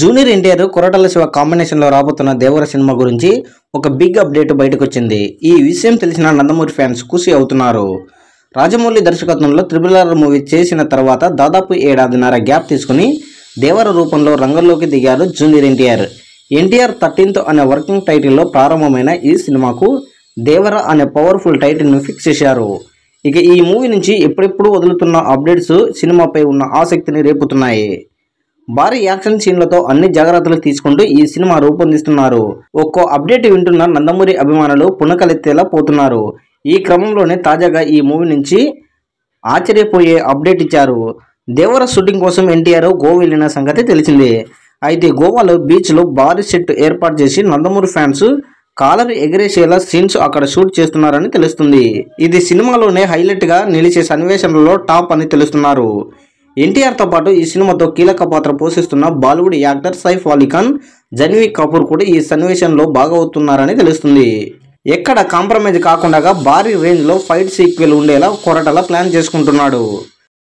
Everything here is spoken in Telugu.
జూనియర్ ఎన్టీఆర్ కొరటాల శివ కాంబినేషన్ లో రాబోతున్న దేవర సినిమా గురించి ఒక బిగ్ అప్డేట్ బయటకు వచ్చింది. ఈ విషయం తెలిసిన నందమూరి ఫ్యాన్స్ ఖుషి అవుతున్నారు. రాజమౌళి దర్శకత్వంలో RRR మూవీ చేసిన తర్వాత దాదాపు ఏడాదిన్నర గ్యాప్ తీసుకుని దేవర రూపంలో రంగంలోకి దిగారు జూనియర్ ఎన్టీఆర్. ఎన్టీఆర్ 13th అనే వర్కింగ్ టైటిల్లో ప్రారంభమైన ఈ సినిమాకు దేవర అనే పవర్ఫుల్ టైటిల్ను ఫిక్స్ చేశారు. ఇక ఈ మూవీ నుంచి ఎప్పుడెప్పుడు వదులుతున్న అప్డేట్స్ సినిమాపై ఉన్న ఆసక్తిని రేపుతున్నాయి. భారీ యాక్షన్ సీన్లతో అన్ని జాగ్రత్తలు తీసుకుంటూ ఈ సినిమా రూపొందిస్తున్నారు. ఒక్కో అప్డేట్ వింటున్న నందమూరి అభిమానులు పునకలెత్తేలా పోతున్నారు. ఈ క్రమంలోనే తాజాగా ఈ మూవీ నుంచి ఆశ్చర్యపోయే అప్డేట్ ఇచ్చారు. దేవర షూటింగ్ కోసం ఎన్టీఆర్ గోవా వెళ్ళిన సంగతి తెలిసిందే. అయితే గోవాలో బీచ్లో భారీ సెట్ ఏర్పాటు చేసి నందమూరి ఫ్యాన్స్ కాలర్ ఎగరేసేలా సీన్స్ అక్కడ షూట్ చేస్తున్నారని తెలుస్తుంది. ఇది సినిమాలోనే హైలైట్గా నిలిచే సన్నివేశంలో టాప్ అని తెలుస్తున్నారు. ఎన్టీఆర్తో పాటు ఈ సినిమాతో కీలక పాత్ర పోషిస్తున్న బాలీవుడ్ యాక్టర్ సైఫ్ అలీ ఖాన్, జాన్వీ కపూర్ కూడా ఈ సన్నివేశంలో భాగవుతున్నారని తెలుస్తుంది. ఎక్కడ కాంప్రమైజ్ కాకుండా భారీ రేంజ్లో ఫైట్ సీక్వెల్ ఉండేలా కొరటాల ప్లాన్ చేసుకుంటున్నాడు.